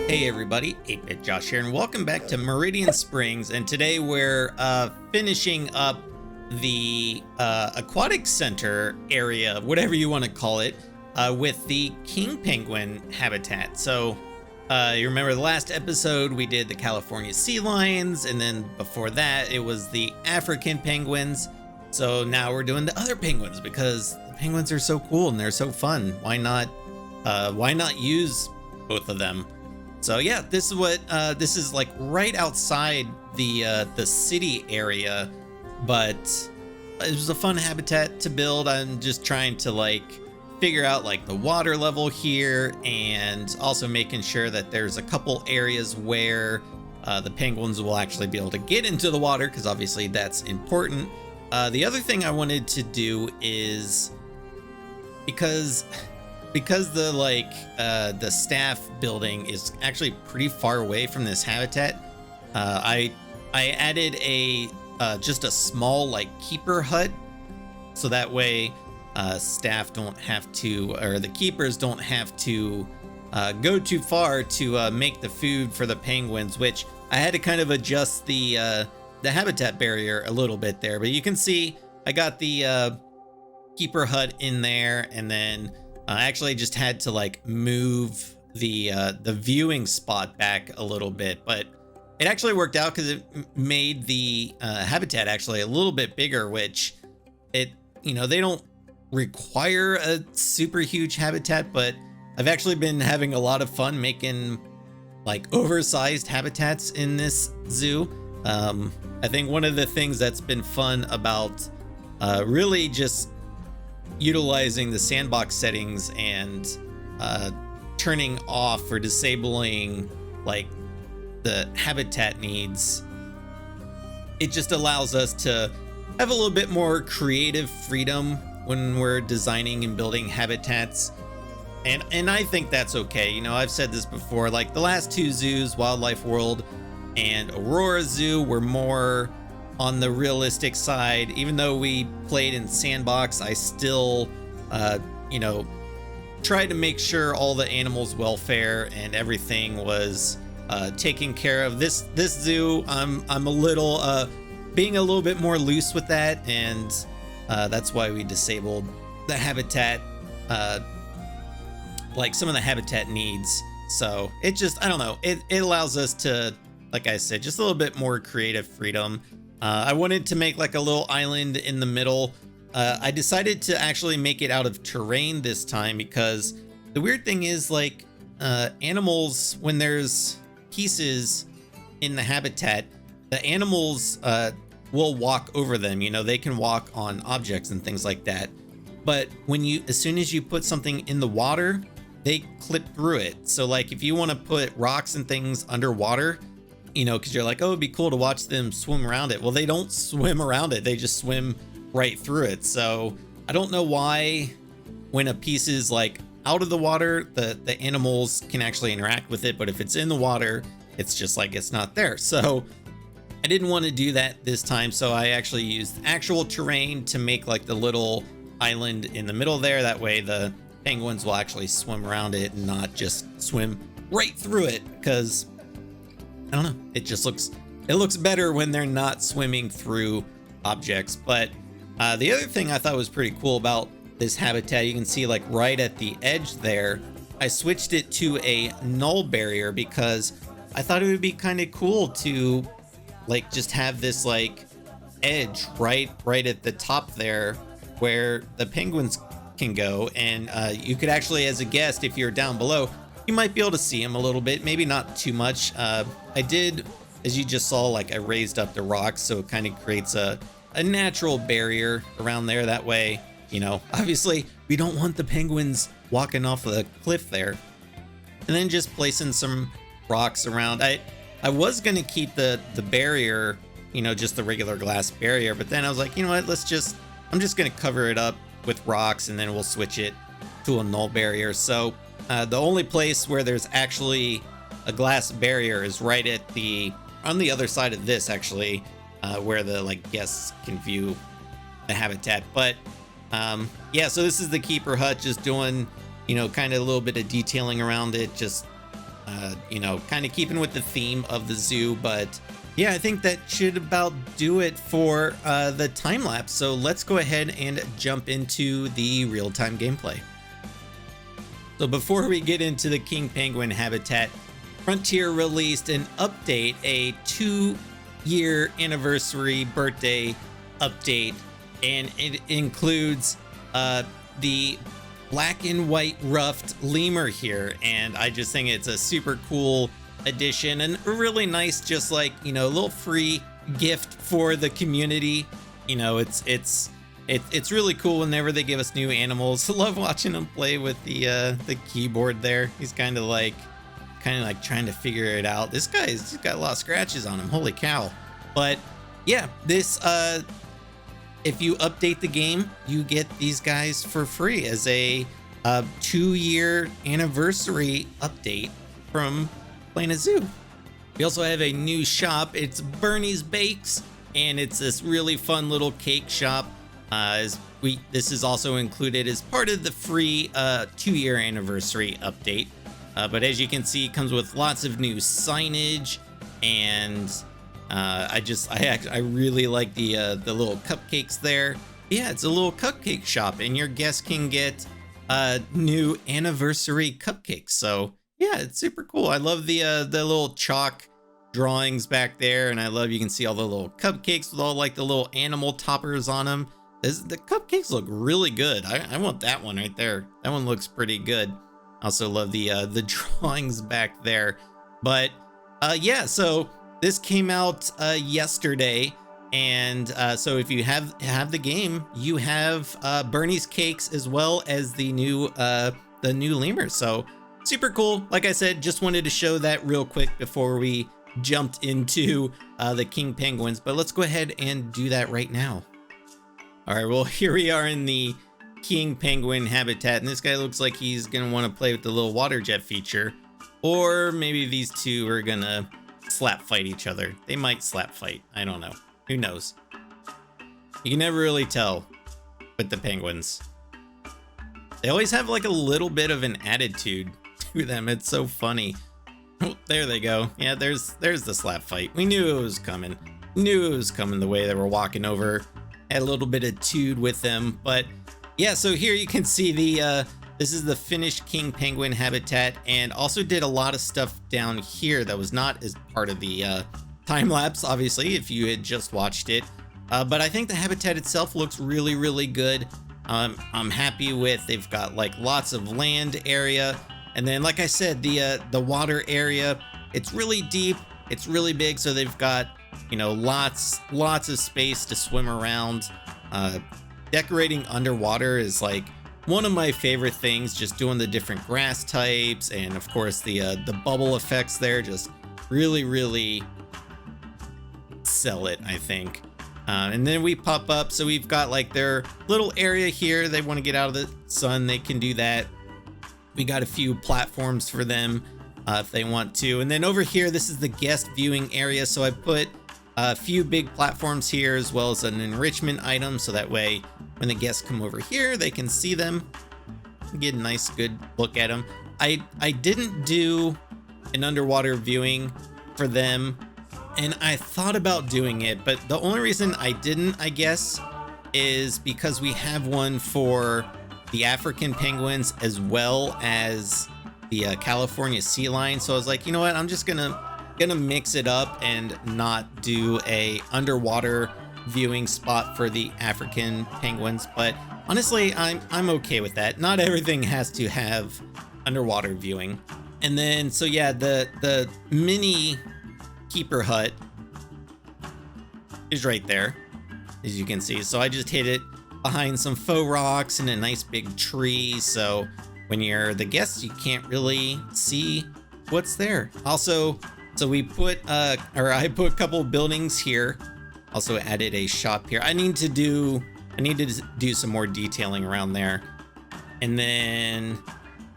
Hey everybody, 8-Bit Josh here, and welcome back to Meridian Springs. And today we're finishing up the aquatic center area, whatever you want to call it, with the king penguin habitat. So you remember the last episode we did the California sea lions, and then before that it was the African penguins. So now we're doing the other penguins because the penguins are so cool and they're so fun. Why not use both of them? So yeah, this is what this is like right outside the city area, but it was a fun habitat to build. I'm just trying to like figure out like the water level here, and also making sure that there's a couple areas where the penguins will actually be able to get into the water, because obviously that's important. The other thing I wanted to do is because the staff building is actually pretty far away from this habitat, I added a just a small like keeper hut, so that way staff don't have to, or the keepers don't have to go too far to make the food for the penguins, which I had to kind of adjust the habitat barrier a little bit there. But you can see I got the keeper hut in there, and then I actually just had to like move the viewing spot back a little bit, but it actually worked out because it made the habitat actually a little bit bigger, which they don't require a super huge habitat, but I've actually been having a lot of fun making like oversized habitats in this zoo. I think one of the things that's been fun about really just utilizing the sandbox settings and turning off or disabling like the habitat needs, it just allows us to have a little bit more creative freedom when we're designing and building habitats. And I think that's okay. You know, I've said this before, like the last two zoos, Wildlife World and Aurora Zoo, were more on the realistic side. Even though we played in sandbox, I still tried to make sure all the animals' welfare and everything was taken care of. This zoo, I'm a little being a little bit more loose with that, and that's why we disabled the habitat, like some of the habitat needs. So it just, I don't know, it allows us to, like I said, just a little bit more creative freedom. I wanted to make like a little island in the middle. I decided to actually make it out of terrain this time, because the weird thing is like animals, when there's pieces in the habitat, the animals will walk over them. You know, they can walk on objects and things like that. But as soon as you put something in the water, they clip through it. So like if you want to put rocks and things underwater, because you're like, oh, it'd be cool to watch them swim around it. Well, they don't swim around it. They just swim right through it. So I don't know why when a piece is like out of the water, the animals can actually interact with it. But if it's in the water, it's just like it's not there. So I didn't want to do that this time. So I actually used actual terrain to make like the little island in the middle there. That way the penguins will actually swim around it and not just swim right through it, because I don't know, it looks better when they're not swimming through objects. But the other thing I thought was pretty cool about this habitat, you can see like right at the edge there, I switched it to a null barrier because I thought it would be kind of cool to like just have this like edge right at the top there where the penguins can go. And you could actually, as a guest, if you're down below, you might be able to see them a little bit, maybe not too much. I did, as you just saw, like I raised up the rocks, so it kind of creates a natural barrier around there. That way, obviously we don't want the penguins walking off the cliff there. And then just placing some rocks around. I was gonna keep the barrier, just the regular glass barrier, but then I was like, you know what, I'm just gonna cover it up with rocks, and then we'll switch it to a null barrier. So the only place where there's actually a glass barrier is right on the other side of this, actually, where the like guests can view the habitat. But yeah, so this is the keeper hut, just doing kind of a little bit of detailing around it, just You know, kind of keeping with the theme of the zoo. But yeah, I think that should about do it for the time lapse. So let's go ahead and jump into the real-time gameplay. So before we get into the king penguin habitat, Frontier released an update, a 2-year anniversary birthday update, and it includes the black and white ruffed lemur here, and I just think it's a super cool addition and really nice, just like, you know, a little free gift for the community. You know, it's really cool whenever they give us new animals. I love watching him play with the keyboard there. He's kind of like trying to figure it out. This guy's got a lot of scratches on him, holy cow. But yeah, this if you update the game, you get these guys for free as a 2-year anniversary update from playing a zoo. We also have a new shop. It's Bernie's Bakes, and it's this really fun little cake shop. This is also included as part of the free 2-year anniversary update. But as you can see, it comes with lots of new signage, and I really like the little cupcakes there. Yeah, it's a little cupcake shop, and your guests can get new anniversary cupcakes. So yeah, it's super cool. I love the little chalk drawings back there, and I love you can see all the little cupcakes with all like the little animal toppers on them. The cupcakes look really good. I want that one right there. That one looks pretty good. Also love the drawings back there. But yeah, so this came out yesterday, and so if you have the game, you have Bernie's Cakes as well as the new lemurs. So super cool. Like I said, just wanted to show that real quick before we jumped into the king penguins. But let's go ahead and do that right now. All right, well, here we are in the king penguin habitat, and this guy looks like he's gonna want to play with the little water jet feature, or maybe these two are gonna slap fight each other. They might slap fight. I don't know. Who knows? You can never really tell with the penguins. They always have like a little bit of an attitude to them. It's so funny. Oh, there they go. Yeah, there's the slap fight. We knew it was coming. Knew it was coming the way they were walking over. Had a little bit of tude with them, but yeah, so here you can see this is the finished king penguin habitat, and also did a lot of stuff down here that was not as part of the time lapse, obviously, if you had just watched it. But I think the habitat itself looks really, really good. I'm happy with, they've got like lots of land area, and then like I said, the water area, it's really deep, it's really big, so they've got, you know, lots of space to swim around. Decorating underwater is like one of my favorite things, just doing the different grass types, and of course the bubble effects there just really sell it, I think. And then we pop up, so we've got like their little area here. They want to get out of the sun, they can do that. We got a few platforms for them if they want to. And then over here, this is the guest viewing area, so I put a few big platforms here as well as an enrichment item, so that way when the guests come over here, they can see them, get a nice good look at them. I didn't do an underwater viewing for them, and I thought about doing it, but the only reason I didn't, I guess, is because we have one for the African penguins as well as the California sea lion. So I was like, you know what, I'm just gonna mix it up and not do a underwater viewing spot for the African penguins. But honestly, I'm okay with that. Not everything has to have underwater viewing. And then, so yeah, the mini keeper hut is right there, as you can see. So I just hid it behind some faux rocks and a nice big tree, so when you're the guest, you can't really see what's there. Also, so we put I put a couple buildings here. Also added a shop here. I need to do some more detailing around there. And then,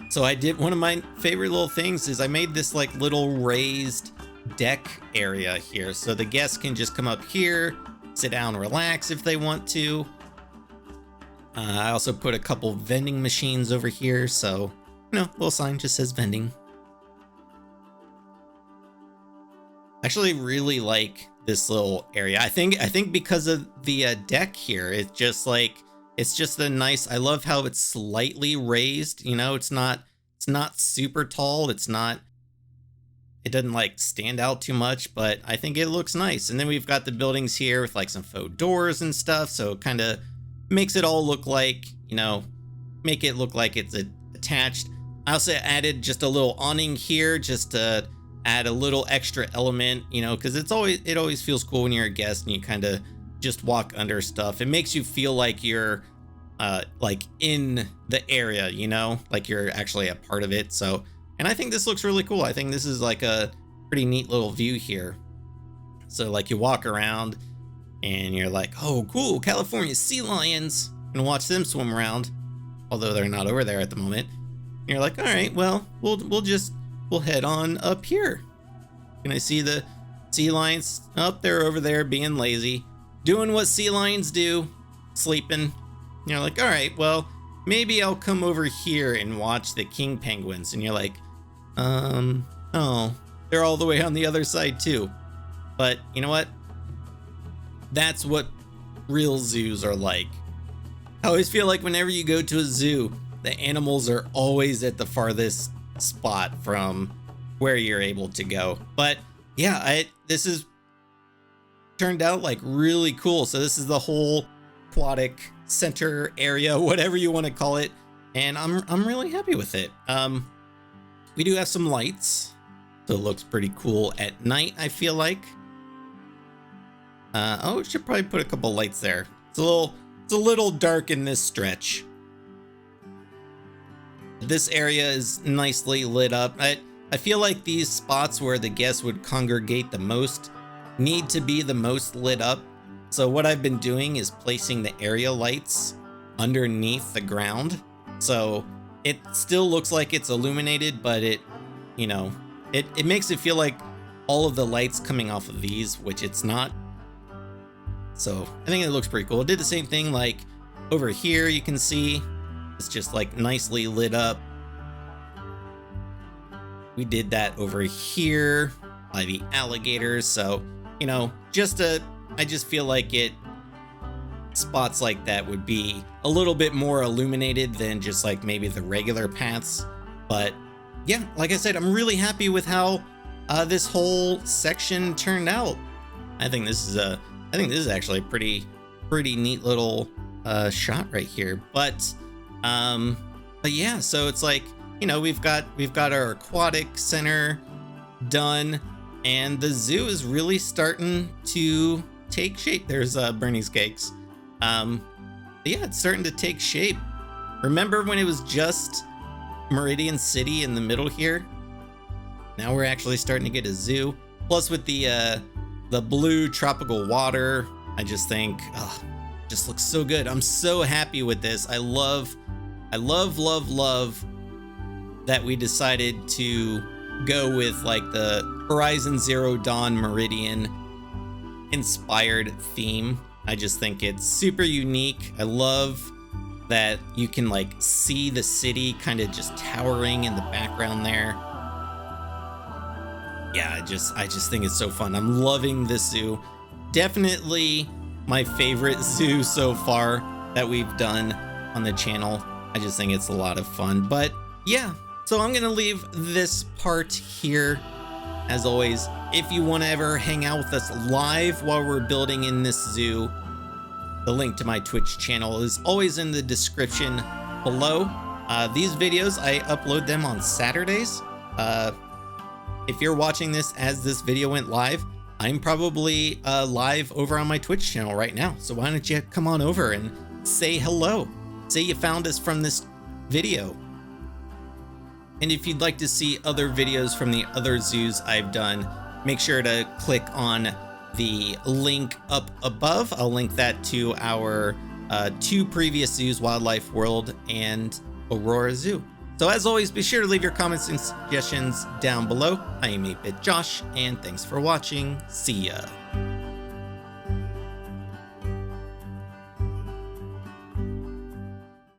so I did, one of my favorite little things is I made this like little raised deck area here, so the guests can just come up here, sit down, relax if they want to. I also put a couple vending machines over here, so, you know, little sign just says vending. Actually really like this little area. I think because of the deck here, it's just like, it's just a nice, I love how it's slightly raised, you know, it's not super tall. It doesn't like stand out too much, but I think it looks nice. And then we've got the buildings here with like some faux doors and stuff. So it kind of makes it all look like, you know, make it look like it's attached. I also added just a little awning here just to add a little extra element, you know, because it always feels cool when you're a guest and you kind of just walk under stuff. It makes you feel like you're like in the area, you know, like you're actually a part of it. So, and I think this looks really cool. I think this is like a pretty neat little view here. So like you walk around and you're like, oh, cool, California sea lions, and watch them swim around, although they're not over there at the moment. And you're like, all right, well, we'll head on up here. And I see the sea lions up there over there being lazy, doing what sea lions do, sleeping. And you're like, all right, well, maybe I'll come over here and watch the king penguins. And you're like, oh, they're all the way on the other side too. But you know what? That's what real zoos are like. I always feel like whenever you go to a zoo, the animals are always at the farthest spot from where you're able to go. But yeah, this is turned out like really cool. So this is the whole aquatic center area, whatever you want to call it, and I'm really happy with it. We do have some lights, so it looks pretty cool at night, I feel like. Oh, we should probably put a couple lights there. It's a little dark in this stretch. This area is nicely lit up. I feel like these spots where the guests would congregate the most need to be the most lit up. So what I've been doing is placing the area lights underneath the ground. So it still looks like it's illuminated, but it, you know, it makes it feel like all of the lights coming off of these, which it's not. So I think it looks pretty cool. It did the same thing like over here, you can see it's just like nicely lit up. We did that over here by the alligators. So, you know, I just feel like spots like that would be a little bit more illuminated than just like maybe the regular paths. But yeah, like I said, I'm really happy with how this whole section turned out. I think this is actually a pretty neat little shot right here. But yeah, so it's like, you know, we've got our aquatic center done, and the zoo is really starting to take shape. There's Bernie's cakes. Yeah, it's starting to take shape. Remember when it was just Meridian City in the middle here? Now we're actually starting to get a zoo. Plus with the blue tropical water, I just think, oh, just looks so good. I'm so happy with this. I love that we decided to go with like the Horizon Zero Dawn Meridian inspired theme. I just think it's super unique. I love that you can like see the city kind of just towering in the background there. Yeah, I just think it's so fun. I'm loving this zoo. Definitely my favorite zoo so far that we've done on the channel. I just think it's a lot of fun. But yeah, so I'm gonna leave this part here. As always, if you want to ever hang out with us live while we're building in this zoo, the link to my Twitch channel is always in the description below. These videos, I upload them on Saturdays. If you're watching this as this video went live, I'm probably live over on my Twitch channel right now. So why don't you come on over and say hello? Say you found us from this video. And if you'd like to see other videos from the other zoos I've done, make sure to click on the link up above. I'll link that to our 2 previous zoos, Wildlife World and Aurora Zoo. So as always, be sure to leave your comments and suggestions down below. I am 8-Bit Josh, and thanks for watching. See ya.